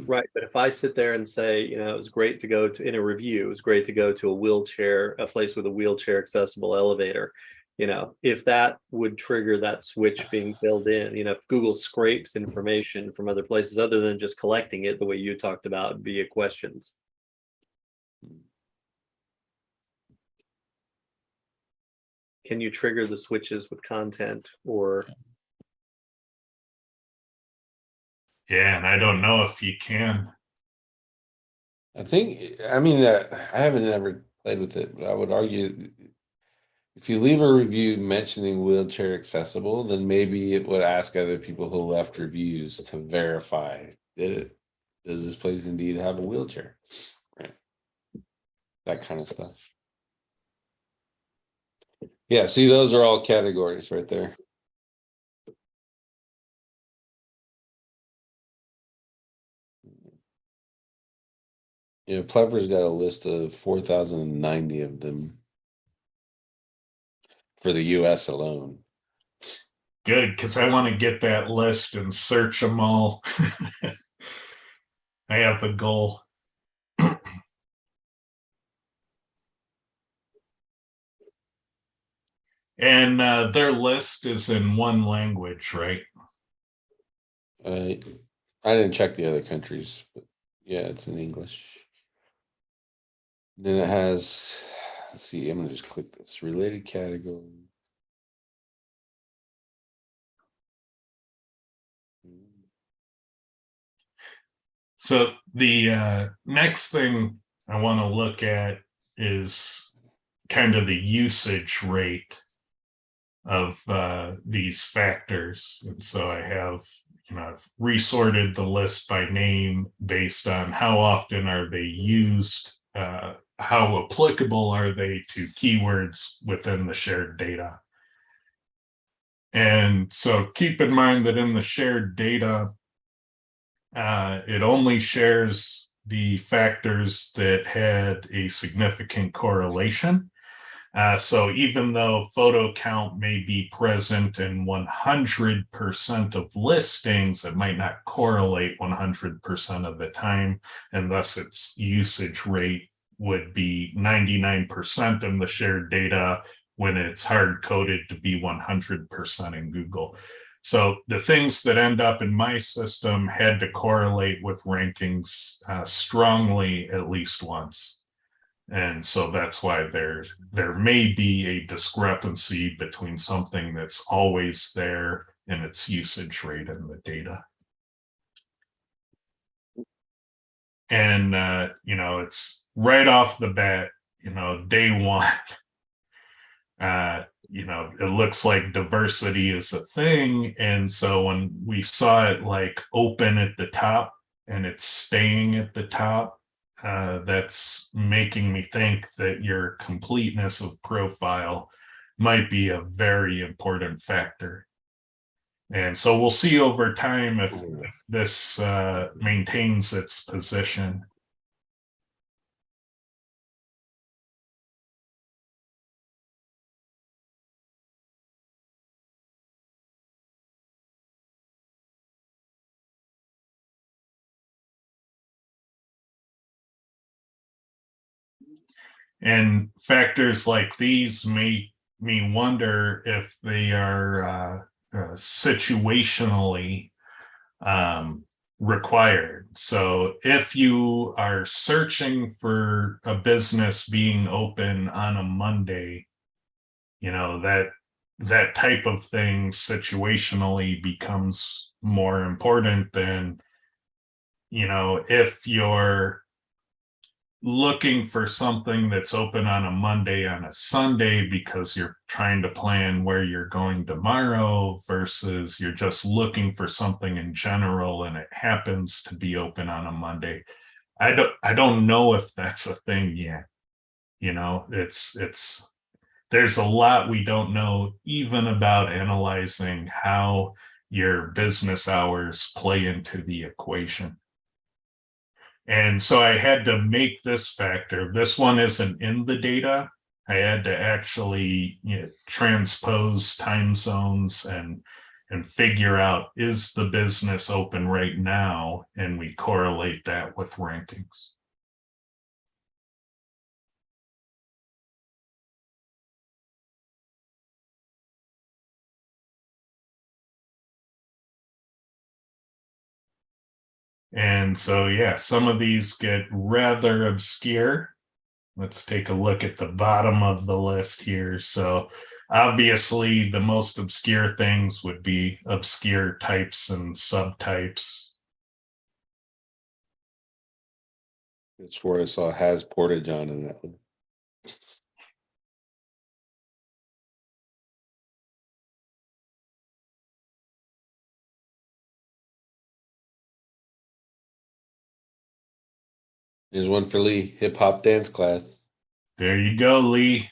Right, but if I sit there and say, it was great to go to in a review, it was great to go to a place with a wheelchair accessible elevator. If that would trigger that switch being filled in, if Google scrapes information from other places other than just collecting it the way you talked about via questions. Can you trigger the switches with content or? Yeah, and I don't know if you can. I haven't ever played with it, but I would argue if you leave a review mentioning wheelchair accessible, then maybe it would ask other people who left reviews to verify does this place indeed have a wheelchair? Right. That kind of stuff. Yeah, see, those are all categories right there. Plever's got a list of 4,090 of them for the US alone. Good, because I want to get that list and search them all. I have a goal. And their list is in one language, right? I didn't check the other countries, but yeah, it's in English. Then it has, let's see, I'm going to just click this related category. So the next thing I want to look at is kind of the usage rate of these factors. And so I have, I've resorted the list by name based on how often are they used, how applicable are they to keywords within the shared data. And so keep in mind that in the shared data, it only shares the factors that had a significant correlation. So even though photo count may be present in 100% of listings, it might not correlate 100% of the time, and thus its usage rate would be 99% in the shared data when it's hard-coded to be 100% in Google. So the things that end up in my system had to correlate with rankings strongly at least once. And so that's why there may be a discrepancy between something that's always there and its usage rate in the data. And, it's right off the bat, day one, it looks like diversity is a thing. And so when we saw it like open at the top and it's staying at the top, that's making me think that your completeness of profile might be a very important factor. And so we'll see over time if this maintains its position. And factors like these make me wonder if they are situationally required. So if you are searching for a business being open on a Monday, that type of thing situationally becomes more important than, if you're looking for something that's open on a Monday on a Sunday because you're trying to plan where you're going tomorrow versus you're just looking for something in general and it happens to be open on a Monday. I don't know if that's a thing yet. It's there's a lot we don't know even about analyzing how your business hours play into the equation. And so I had to make this factor. This one isn't in the data. I had to actually transpose time zones and figure out, is the business open right now? And we correlate that with rankings. And so, yeah, some of these get rather obscure. Let's take a look at the bottom of the list here. So obviously the most obscure things would be obscure types and subtypes. That's where I saw has portage on in that one. Here's one for Lee, hip hop dance class. There you go, Lee.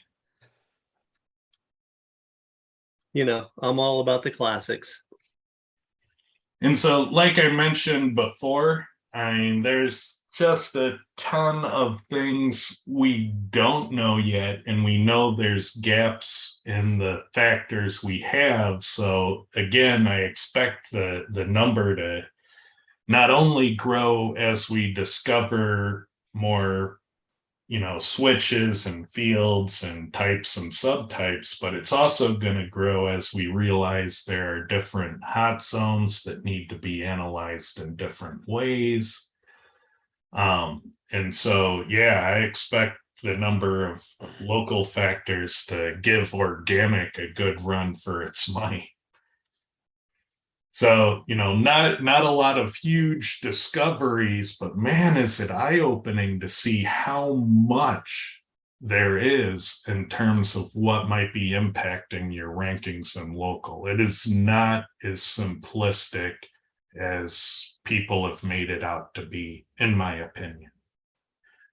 I'm all about the classics. And so, like I mentioned before, there's just a ton of things we don't know yet, and we know there's gaps in the factors we have. So again, I expect the number to not only grow as we discover more switches and fields and types and subtypes, but it's also going to grow as we realize there are different hot zones that need to be analyzed in different ways. And so, yeah, I expect the number of local factors to give organic a good run for its money. So, not a lot of huge discoveries, but man, is it eye-opening to see how much there is in terms of what might be impacting your rankings in local. It is not as simplistic as people have made it out to be, in my opinion.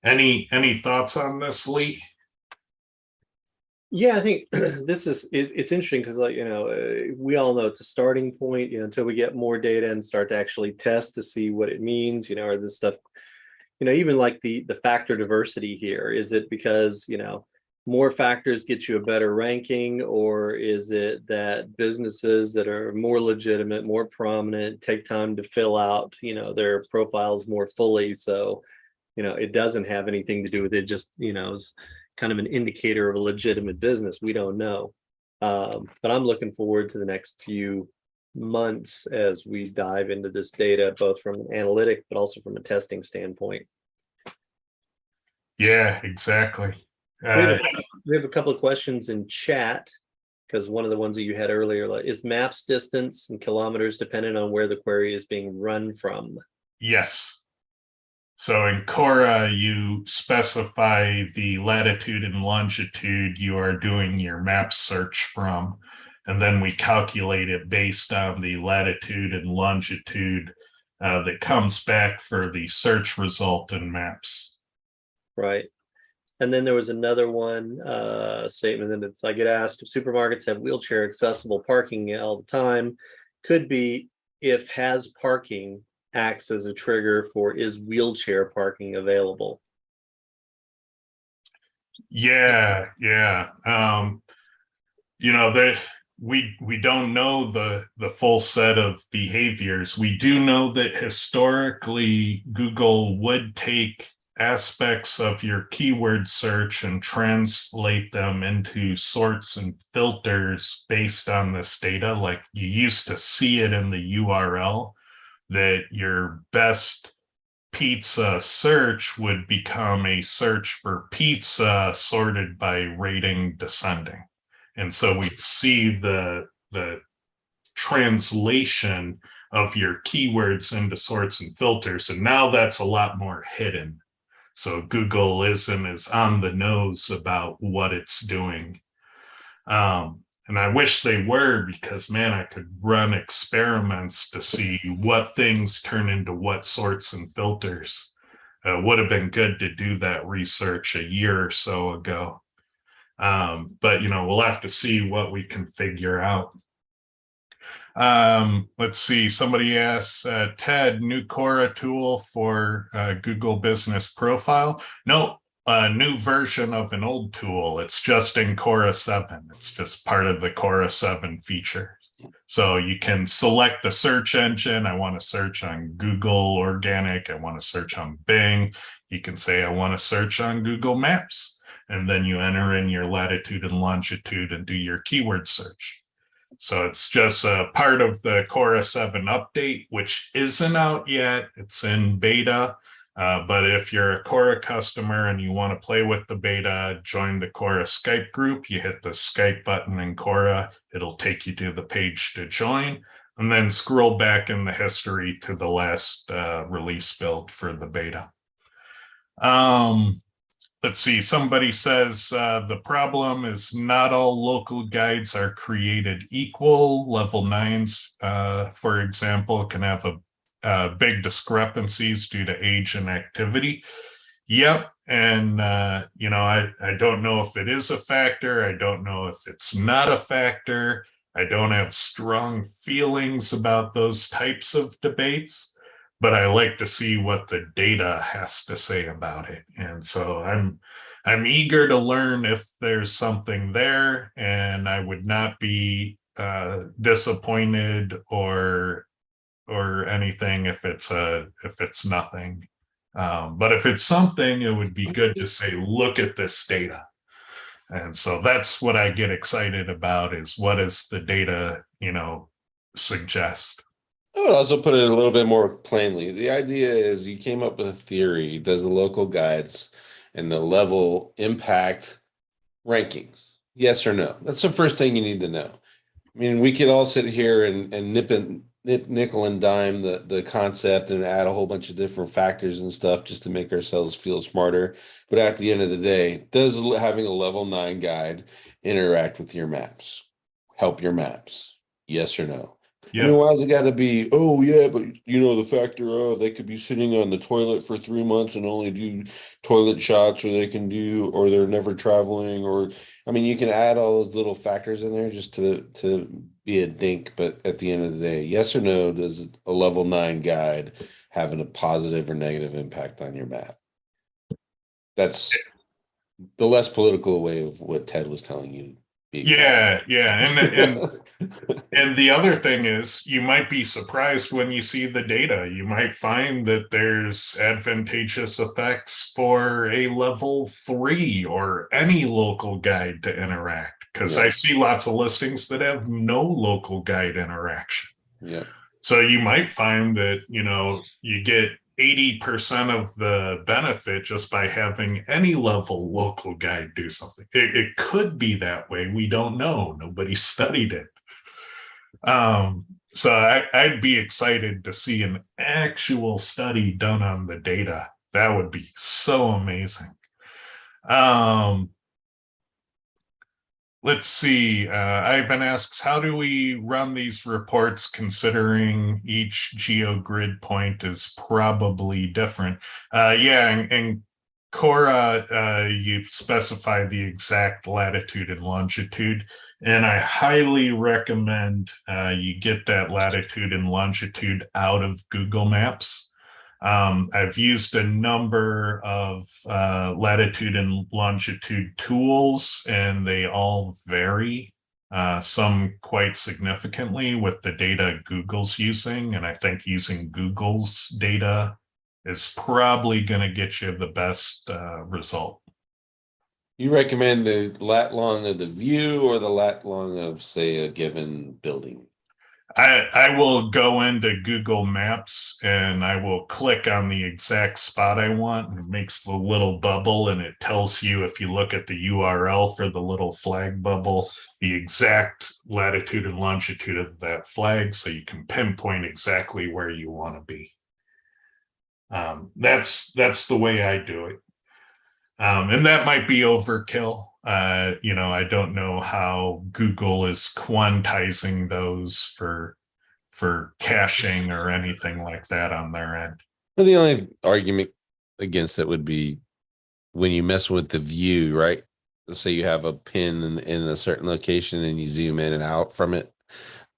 Any thoughts on this, Lee? Yeah, I think this is it's interesting because, like, we all know it's a starting point, until we get more data and start to actually test to see what it means, or this stuff, even like the factor diversity here. Is it because, more factors get you a better ranking, or is it that businesses that are more legitimate, more prominent, take time to fill out, their profiles more fully? So, it doesn't have anything to do with it, just, is kind of an indicator of a legitimate business. We don't know. But I'm looking forward to the next few months as we dive into this data, both from an analytic, but also from a testing standpoint. Yeah, exactly. We have a couple of questions in chat, because one of the ones that you had earlier, like, is maps distance in kilometers dependent on where the query is being run from? Yes. So in Cora, you specify the latitude and longitude you are doing your map search from, and then we calculate it based on the latitude and longitude that comes back for the search result in maps. Right. And then there was another one statement that it's, I get asked if supermarkets have wheelchair accessible parking all the time. Could be if has parking acts as a trigger for is wheelchair parking available. Yeah. We don't know the full set of behaviors. We do know that historically Google would take aspects of your keyword search and translate them into sorts and filters based on this data. Like, you used to see it in the URL that your best pizza search would become a search for pizza sorted by rating descending. And so we see the translation of your keywords into sorts and filters. And now that's a lot more hidden. So Google isn't as on the nose about what it's doing. And I wish they were, because, man, I could run experiments to see what things turn into what sorts and filters. Would have been good to do that research a year or so ago. But, we'll have to see what we can figure out. Let's see. Somebody asks, Ted, new Cora tool for Google Business Profile? No, a new version of an old tool. It's just in Cora 7. It's just part of the Cora 7 feature. So you can select the search engine. I want to search on Google Organic. I want to search on Bing. You can say, I want to search on Google Maps. And then you enter in your latitude and longitude and do your keyword search. So it's just a part of the Cora 7 update, which isn't out yet. It's in beta. But if you're a Cora customer and you want to play with the beta, join the Cora Skype group. You hit the Skype button in Cora. It'll take you to the page to join, and then scroll back in the history to the last release build for the beta. Let's see, somebody says the problem is not all local guides are created equal. Level 9s, for example, can have big discrepancies due to age and activity. Yep. And, I don't know if it is a factor. I don't know if it's not a factor. I don't have strong feelings about those types of debates, but I like to see what the data has to say about it. And so I'm eager to learn if there's something there, and I would not be disappointed or anything if it's nothing. But if it's something, it would be good to say, look at this data. And so that's what I get excited about, is what does the data, suggest? I would also put it a little bit more plainly. The idea is you came up with a theory. Does the local guides and the level impact rankings? Yes or no? That's the first thing you need to know. I mean, we could all sit here and nickel and dime the concept and add a whole bunch of different factors and stuff just to make ourselves feel smarter. But at the end of the day, does having a level 9 guide interact with your maps? Help your maps? Yes or no? I mean, Yep. why has it got to be, oh, yeah, but the factor of they could be sitting on the toilet for 3 months and only do toilet shots, or they can do, or they're never traveling, or, I mean, you can add all those little factors in there just to be a dink. But at the end of the day, yes or no, does a level 9 guide having a positive or negative impact on your map? That's the less political way of what Ted was telling you. Yeah, yeah. And the other thing is, you might be surprised when you see the data. You might find that there's advantageous effects for a level 3 or any local guide to interact. Because Yeah, I see lots of listings that have no local guide interaction. yeah. So you might find that, you get 80% of the benefit just by having any level local guide do something. It could be that way. We don't know. Nobody studied it. So I'd be excited to see an actual study done on the data. That would be so amazing. Um, let's see. Ivan asks, how do we run these reports considering each geogrid point is probably different? Yeah, and Cora, you specify the exact latitude and longitude, and I highly recommend you get that latitude and longitude out of Google Maps. I've used a number of latitude and longitude tools, and they all vary, some quite significantly with the data Google's using. And I think using Google's data is probably going to get you the best result. You recommend the lat long of the view or the lat long of, say, a given building? I will go into Google Maps and I will click on the exact spot I want, and it makes the little bubble, and it tells you, if you look at the URL for the little flag bubble, the exact latitude and longitude of that flag, so you can pinpoint exactly where you want to be. That's the way I do it. And that might be overkill. I don't know how Google is quantizing those for caching or anything like that on their end. Well, the only argument against it would be when you mess with the view, right? Let's say you have a pin in a certain location and you zoom in and out from it,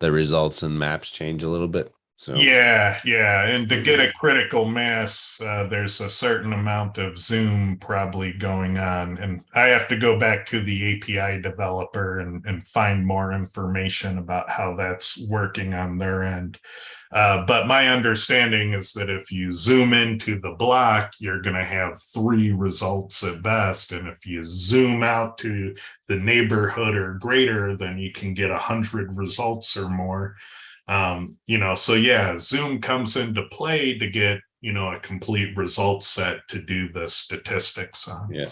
the results in maps change a little bit. So Yeah. And to get a critical mass, there's a certain amount of zoom probably going on. And I have to go back to the API developer and find more information about how that's working on their end. But my understanding is that if you zoom into the block, you're going to have 3 results at best. And if you zoom out to the neighborhood or greater, then you can get 100 results or more. So yeah, Zoom comes into play to get, a complete result set to do the statistics on. yeah.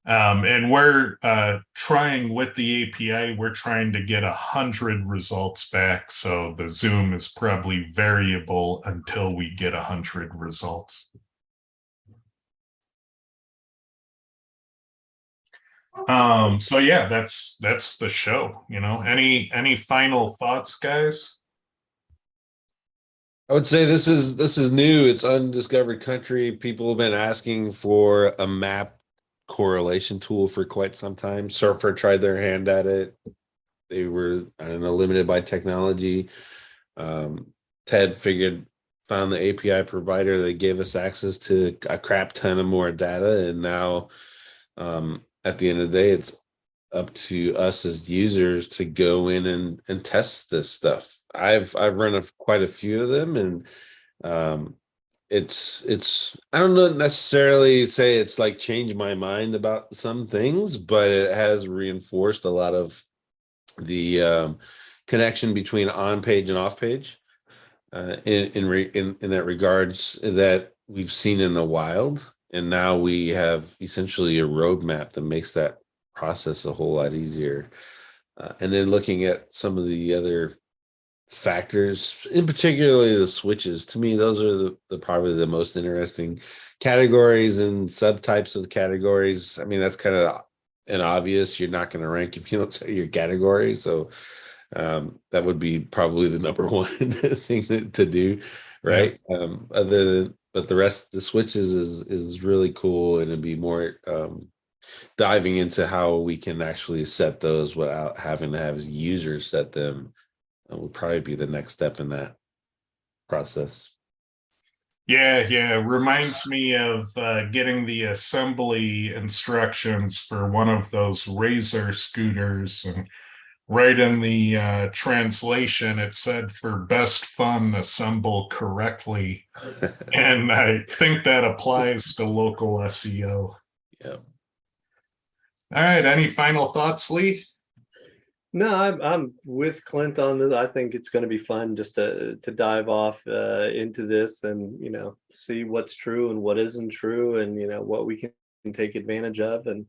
And we're trying with the API, we're trying to get 100 results back. So the Zoom is probably variable until we get 100 results. So yeah, that's the show. Any final thoughts, guys? I would say this is new. It's undiscovered country. People have been asking for a map correlation tool for quite some time. Surfer tried their hand at it. They were, I don't know, limited by technology. Ted found the API provider that gave us access to a crap ton of more data, and now at the end of the day, it's up to us as users to go in and test this stuff. I've run quite a few of them, and it's I don't know necessarily say it's like changed my mind about some things, but it has reinforced a lot of the connection between on page and off page in that regards that we've seen in the wild, and now we have essentially a roadmap that makes that process a whole lot easier. And then looking at some of the other factors, in particularly the switches. To me, those are the probably the most interesting categories and subtypes of the categories. I mean, that's kind of an obvious. You're not going to rank if you don't say your category. So that would be probably the number one thing to do, Yeah. right? Other than, but the rest, the switches is really cool, and it'd be more diving into how we can actually set those without having to have users set them. Would probably be the next step in that process. Yeah. Reminds me of getting the assembly instructions for one of those Razor scooters, and right in the translation, it said for best fun, assemble correctly. And I think that applies to local SEO. Yeah. All right. Any final thoughts, Lee? No, I'm with Clint on this. I think it's going to be fun just to dive off into this and see what's true and what isn't true, and what we can take advantage of, and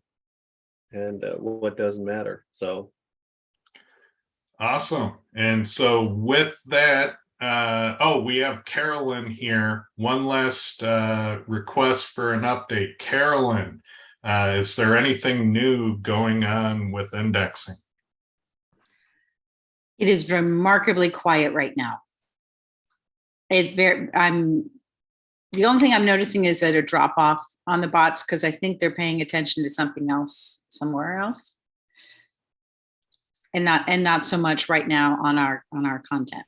what doesn't matter. So Awesome. And so with that, we have Carolyn here. One last request for an update. Carolyn, is there anything new going on with indexing? It is remarkably quiet right now. The only thing I'm noticing is that a drop off on the bots, because I think they're paying attention to something else somewhere else, and not so much right now on our content.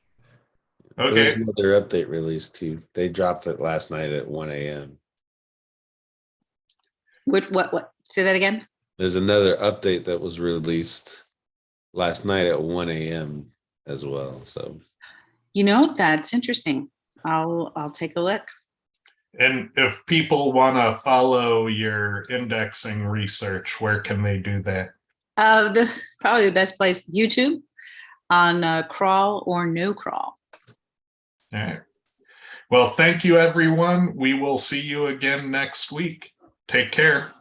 Okay. There's another update released too. They dropped it last night at 1 a.m. What? Say that again. There's another update that was released last night at 1 a.m. as well. So that's interesting. I'll take a look. And if people want to follow your indexing research, where can they do that? Probably the best place, YouTube, on Crawl or No Crawl. All right. Well, thank you, everyone. We will see you again next week. Take care.